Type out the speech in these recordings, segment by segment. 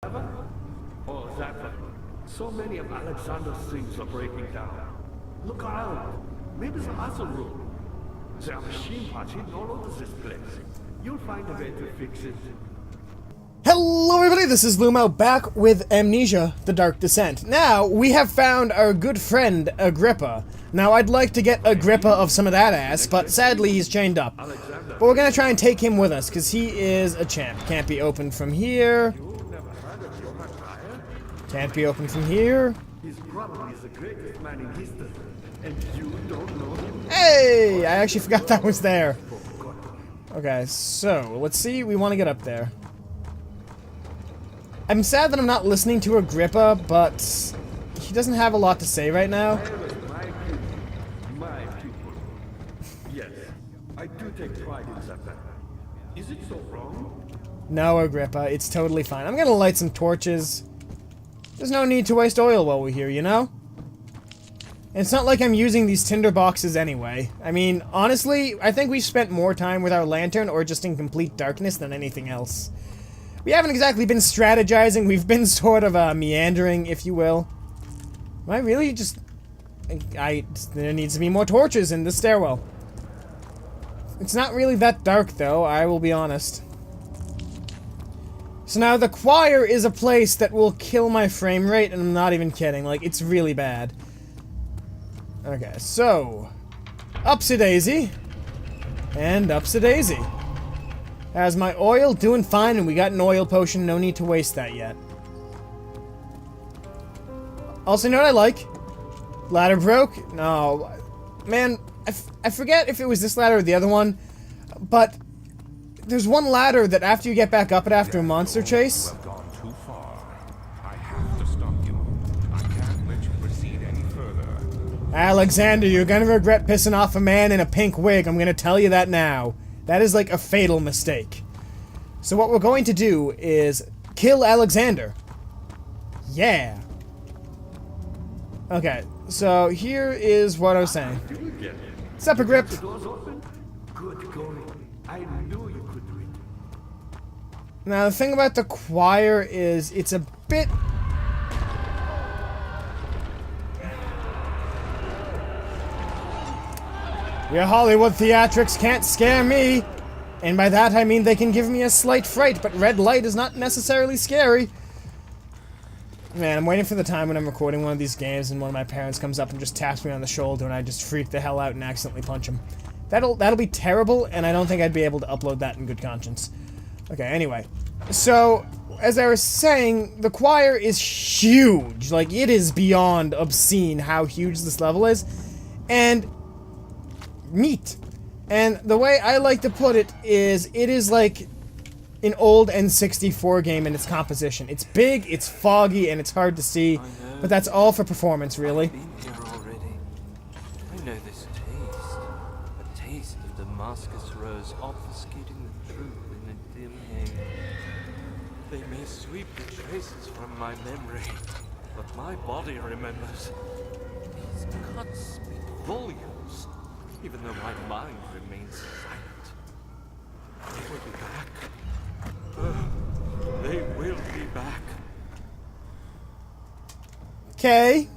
Oh, that one. So many of Alexander's things are breaking down. Look around. Maybe the other room. There are machine parts hidden all over this place. You'll find a way to fix it. Hello everybody, this is Lumo, back with Amnesia, The Dark Descent. Now, we have found our good friend, Agrippa. Now, I'd like to get Agrippa of some of that ass, but sadly he's chained up. But we're gonna try and take him with us, because he is a champ. Can't be opened from here. Can't be opened from here. He's probably the greatest man in history, and you don't know him. Hey! I actually forgot that was there. Okay, so, let's see, we want to get up there. I'm sad that I'm not listening to Agrippa, but he doesn't have a lot to say right now. My people. Yes, I do take pride in that. Is it so wrong? No, Agrippa, it's totally fine. I'm gonna light some torches. There's no need to waste oil while we're here, you know? And it's not like I'm using these tinder boxes anyway. I mean, honestly, I think we spent more time with our lantern or just in complete darkness than anything else. We haven't exactly been strategizing, we've been sort of, meandering, if you will. Am I really just... there needs to be more torches in the stairwell. It's not really that dark, though, I will be honest. So now, the choir is a place that will kill my frame rate, and I'm not even kidding, like, it's really bad. Okay, so... Upsy-daisy. And upsy-daisy. How's my oil? Doing fine, and we got an oil potion. No need to waste that yet. Also, you know what I like? Ladder broke? No. Man, I forget if it was this ladder or the other one, but there's one ladder that after you get back up it after a monster chase... You have gone too far. I have to stop you. I can't let you proceed any further. Alexander, you're gonna regret pissing off a man in a pink wig. I'm gonna tell you that now. That is like a fatal mistake. So what we're going to do is kill Alexander. Yeah. Okay, so here is what I was saying. What's up, Agrippa? The door's open? Good going. I knew you could do it. Now, the thing about the choir is it's a bit... Your Hollywood theatrics can't scare me! And by that I mean they can give me a slight fright, but red light is not necessarily scary. Man, I'm waiting for the time when I'm recording one of these games and one of my parents comes up and just taps me on the shoulder and I just freak the hell out and accidentally punch him. That'll be terrible, and I don't think I'd be able to upload that in good conscience. Okay, anyway. So, as I was saying, the choir is huge. Like, it is beyond obscene how huge this level is. And... meat. And the way I like to put it is like an old N64 game in its composition. It's big, it's foggy, and it's hard to see, but that's all for performance, really. I've been here already. I know this taste. A taste of Damascus rose obfuscating the truth in a dim haze. They may sweep the traces from my memory, but my body remembers. These cuts speak volumes, even though my mind remains silent. They will be back. They will be back. Okay.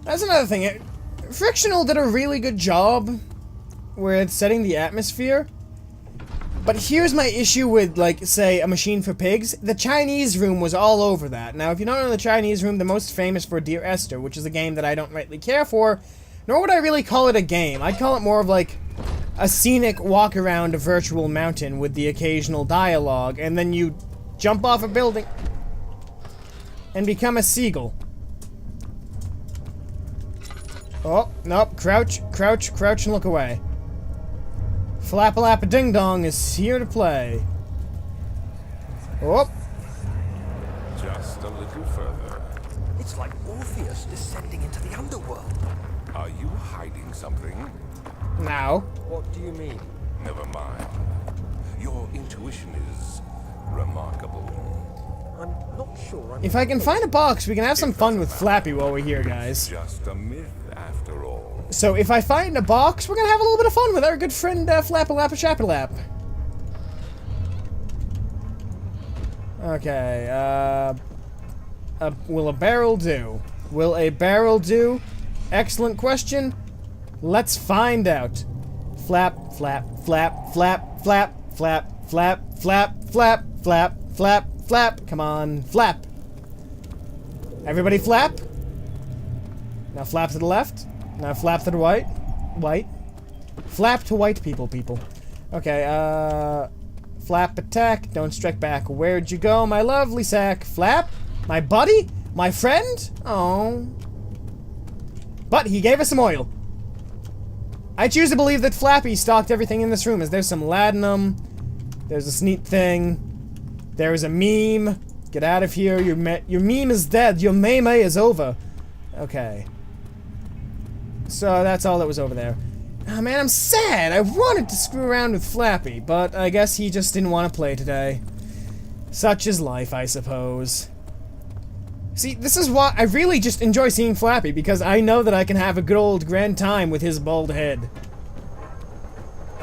That's another thing. Frictional did a really good job with setting the atmosphere. But here's my issue with, like, say, A Machine for Pigs. The Chinese room was all over that. Now, if you don't know the Chinese room, they're most famous for Dear Esther, which is a game that I don't rightly care for. Nor would I really call it a game. I'd call it more of like a scenic walk around a virtual mountain with the occasional dialogue, and then you jump off a building and become a seagull. Oh, nope. Crouch, crouch, crouch, and look away. Flap-a-lap-a-ding-dong is here to play. Oh. Just a little further. It's like Orpheus descending into the underworld. Are you hiding something? Now. What do you mean? Never mind. Your intuition is remarkable. I'm not sure I'm... If I can find a box, we can have some fun with Flappy while we're here, guys. Just a myth, after all. So if I find a box, we're gonna have a little bit of fun with our good friend, Flap-a-lap-a-shap-a-lap. Okay, will a barrel do? Will a barrel do? Excellent question. Let's find out. Flap, flap, flap, flap, flap, flap, flap, flap, flap, flap, flap, flap. Come on, flap. Everybody flap. Now flap to the left. Now flap to the right. White. Flap to white people. Okay, flap attack. Don't strike back. Where'd you go, my lovely sack? Flap? My buddy? My friend? Oh. But he gave us some oil. I choose to believe that Flappy stocked everything in this room, as there's some laudanum, there's this neat thing, there is a meme. Get out of here, your meme is dead, your meme is over. Okay. So that's all that was over there. Oh man, I'm sad! I wanted to screw around with Flappy, but I guess he just didn't want to play today. Such is life, I suppose. See, this is why I really just enjoy seeing Flappy, because I know that I can have a good old grand time with his bald head.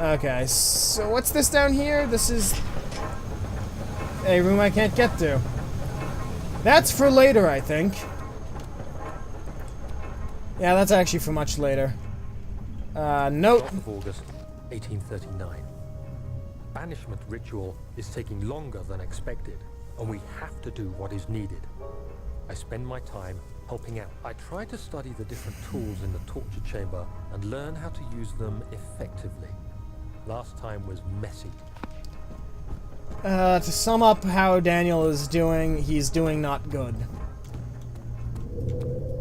Okay, so what's this down here? This is a room I can't get to. That's for later, I think. Yeah, that's actually for much later. Note. 12th of August, 1839. Banishment ritual is taking longer than expected, and we have to do what is needed. I spend my time helping out. I try to study the different tools in the torture chamber and learn how to use them effectively. Last time was messy. To sum up how Daniel is doing, he's doing not good.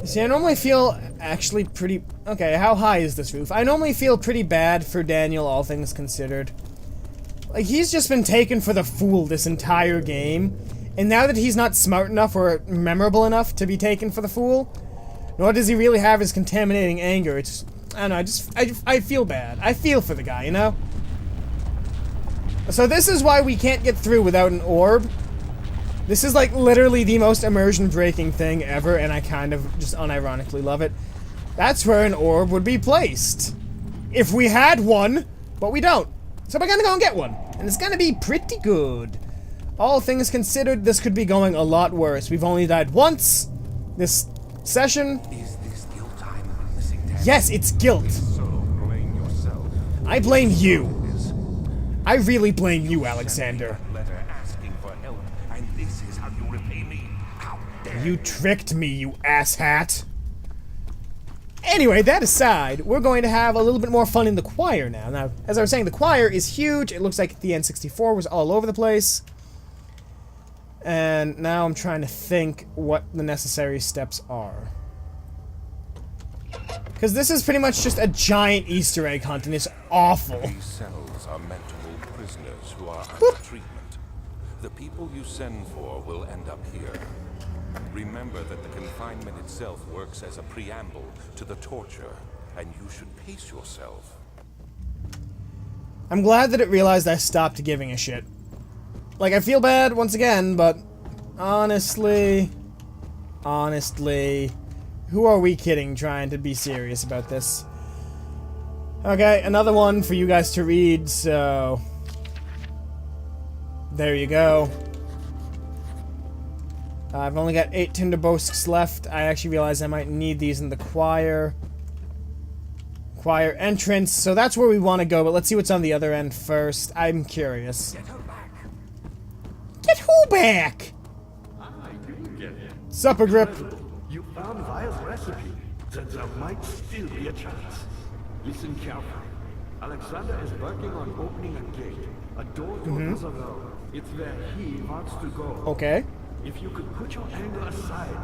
See, I normally feel actually pretty... Okay, how high is this roof? I normally feel pretty bad for Daniel, all things considered. Like, he's just been taken for the fool this entire game. And now that he's not smart enough or memorable enough to be taken for the fool, nor does he really have his contaminating anger, it's... I don't know, I feel bad. I feel for the guy, you know? So this is why we can't get through without an orb. This is like literally the most immersion breaking thing ever, and I kind of just unironically love it. That's where an orb would be placed. If we had one, but we don't. So we're gonna go and get one. And it's gonna be pretty good. All things considered, this could be going a lot worse. We've only died once this session. Is this guilt I'm witnessing, Daniel? Yes, it's guilt. So blame yourself. I blame you. I really blame you, Alexander. Letter asking for help, and this is how you repay me. How dare You tricked me, you asshat. Anyway, that aside, we're going to have a little bit more fun in the choir now. Now, as I was saying, the choir is huge. It looks like the N64 was all over the place. And now I'm trying to think what the necessary steps are. Because this is pretty much just a giant Easter egg hunt, and it's awful. These cells are meant to hold prisoners who are under treatment. The people you send for will end up here. Remember that the confinement itself works as a preamble to the torture, and you should pace yourself. I'm glad that it realized I stopped giving a shit. Like, I feel bad once again, but honestly, who are we kidding trying to be serious about this? Okay, another one for you guys to read, so there you go. I've only got 8 Tinderbosks left. I actually realized I might need these in the choir. Choir entrance, so that's where we want to go, but let's see what's on the other end first. I'm curious. Get her back. Get who back? I didn't get it. Supper grip. You found Vile's recipe. Then there might still be a chance. Listen carefully. Alexander is working on opening a gate. A door to another realm. It's where he wants to go. Okay. If you could put your anger aside,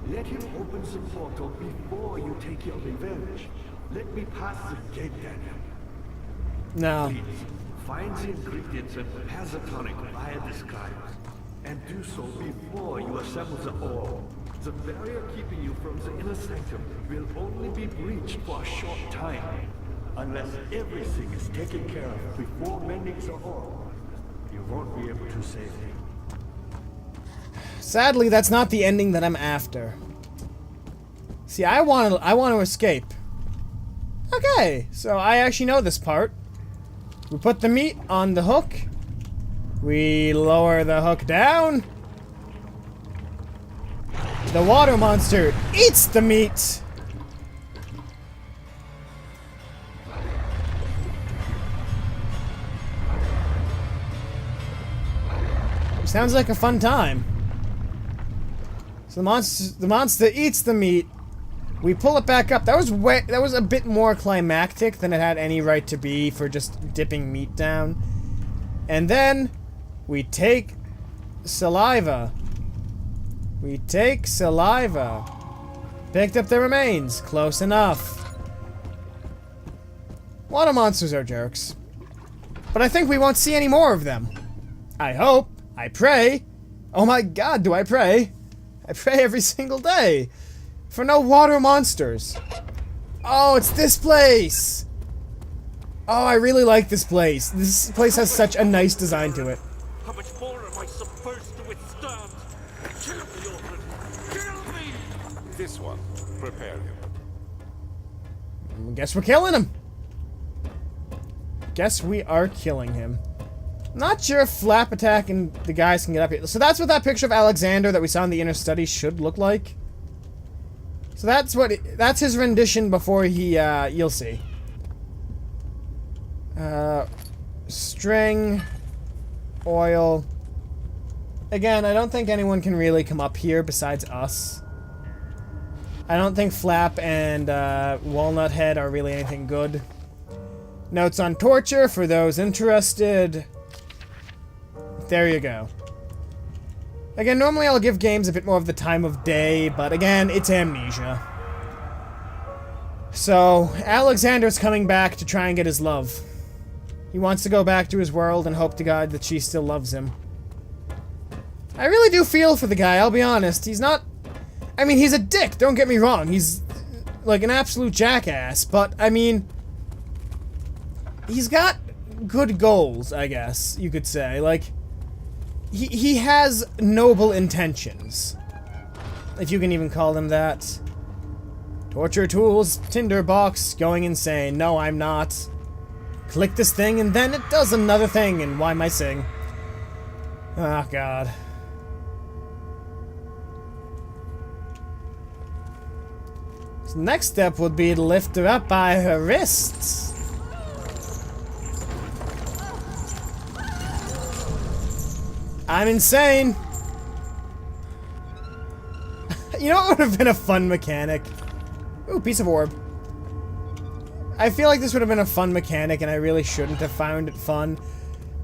let him open the portal before you take your revenge. Let me pass the gate, Daniel. No. Please, find the ingredients and prepare the tonic via disguise. And do so before you assemble the orb. The barrier keeping you from the inner sanctum will only be breached for a short time. Unless everything is taken care of before mending the orb, you won't be able to save him. Sadly, that's not the ending that I'm after. See, I want to escape. Okay, so I actually know this part. We put the meat on the hook. We lower the hook down. The water monster eats the meat! Sounds like a fun time. So the monster eats the meat. We pull it back up. That was a bit more climactic than it had any right to be for just dipping meat down. And then we take saliva. We take saliva. Picked up the remains. Close enough. Water monsters are jerks. But I think we won't see any more of them. I hope. I pray. Oh my god, do I pray? I pray every single day. For no water monsters. Oh, it's this place! Oh, I really like this place. This place has such a nice design to it. How much more am I supposed to withstand? Kill me, Orphan! Kill me! This one. Prepare him. Guess we're killing him. Guess we are killing him. Not sure if Flap Attack and the guys can get up here. So that's what that picture of Alexander that we saw in the inner study should look like. So that's his rendition before he, you'll see. String. Oil. Again, I don't think anyone can really come up here besides us. I don't think Flap and, Walnut Head are really anything good. Notes on torture for those interested. There you go. Again, normally I'll give games a bit more of the time of day, but again, it's Amnesia. So, Alexander's coming back to try and get his love. He wants to go back to his world and hope to God that she still loves him. I really do feel for the guy, I'll be honest. He's not... I mean, he's a dick, don't get me wrong. He's, like, an absolute jackass, but, I mean... He's got good goals, I guess, you could say. Like... He has noble intentions. If you can even call them that. Torture tools, tinderbox, going insane. No, I'm not. Click this thing and then it does another thing, and why am I sing? Oh, God. So next step would be to lift her up by her wrists. I'm insane! You know what would have been a fun mechanic? Ooh, piece of orb. I feel like this would have been a fun mechanic, and I really shouldn't have found it fun.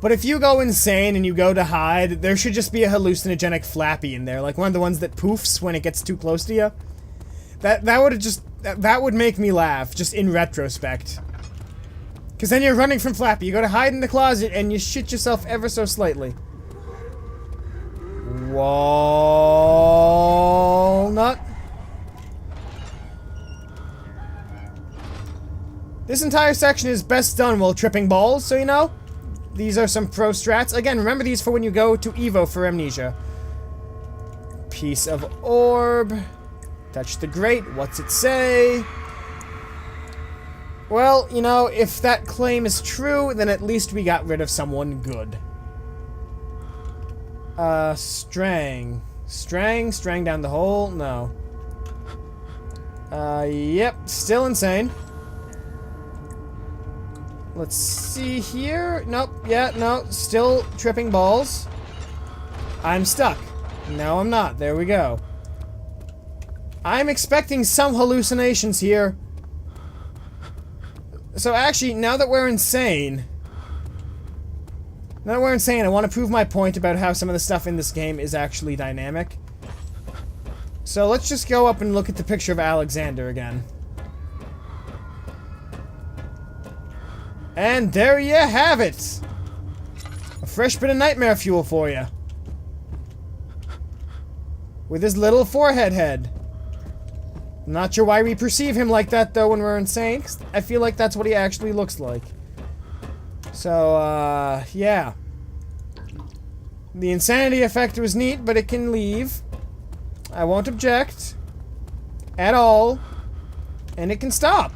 But if you go insane and you go to hide, there should just be a hallucinogenic Flappy in there, like one of the ones that poofs when it gets too close to you. That would have just... That would make me laugh, just in retrospect. Because then you're running from Flappy, you go to hide in the closet, and you shit yourself ever so slightly. Walnut. This entire section is best done while tripping balls, so you know. These are some pro strats. Again, remember these for when you go to Evo for Amnesia. Piece of orb. Touch the grate. What's it say? Well, you know, if that claim is true, then at least we got rid of someone good. Strang. Strang down the hole? No. Yep, still insane. Let's see here. Nope, yeah, no, still tripping balls. I'm stuck. No, I'm not. There we go. I'm expecting some hallucinations here. So actually, now that we're insane... I want to prove my point about how some of the stuff in this game is actually dynamic. So let's just go up and look at the picture of Alexander again. And there you have it! A fresh bit of nightmare fuel for you. With his little forehead head. I'm not sure why we perceive him like that, though, when we're insane. 'Cause I feel like that's what he actually looks like. So, yeah. The insanity effect was neat, but it can leave. I won't object. At all. And it can stop.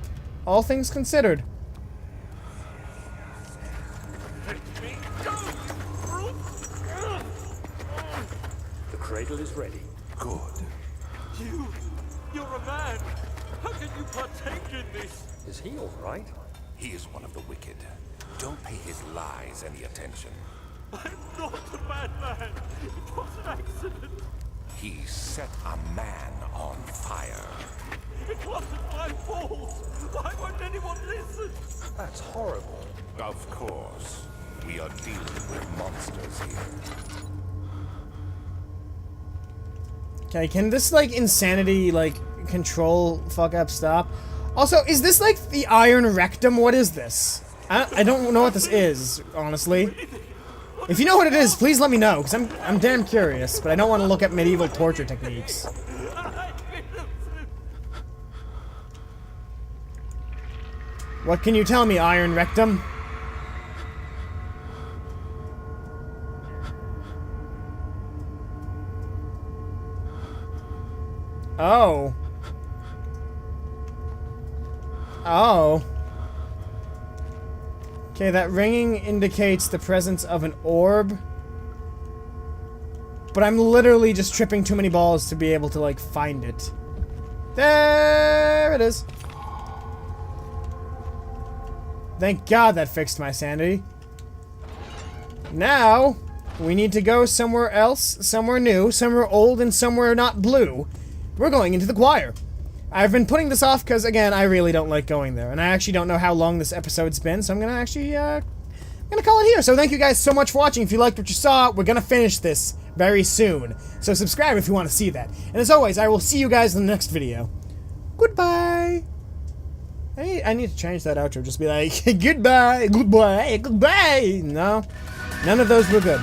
All things considered. The cradle is ready. Good. You're a man. How can you partake in this? Is he all right? He is one of the wicked. Don't pay his lies any attention. I'm not a bad man. It was an accident. He set a man on fire. It wasn't my fault. Why won't anyone listen? That's horrible. Of course. We are dealing with monsters here. Okay, can this, like, insanity, like, control fuck up stop? Also, is this, like, the Iron Rectum? What is this? I don't know what this is, honestly. If you know what it is, please let me know, because I'm damn curious, but I don't want to look at medieval torture techniques. What can you tell me, Iron Rectum? Oh. Oh. Okay, that ringing indicates the presence of an orb. But I'm literally just tripping too many balls to be able to, like, find it. There it is. Thank God that fixed my sanity. Now, we need to go somewhere else, somewhere new, somewhere old, and somewhere not blue. We're going into the choir. I've been putting this off because, again, I really don't like going there. And I actually don't know how long this episode's been, so I'm gonna actually, I'm gonna call it here. So thank you guys so much for watching. If you liked what you saw, we're gonna finish this very soon. So subscribe if you want to see that. And as always, I will see you guys in the next video. Goodbye! I need to change that outro. Just be like, goodbye, goodbye, goodbye! No. None of those were good.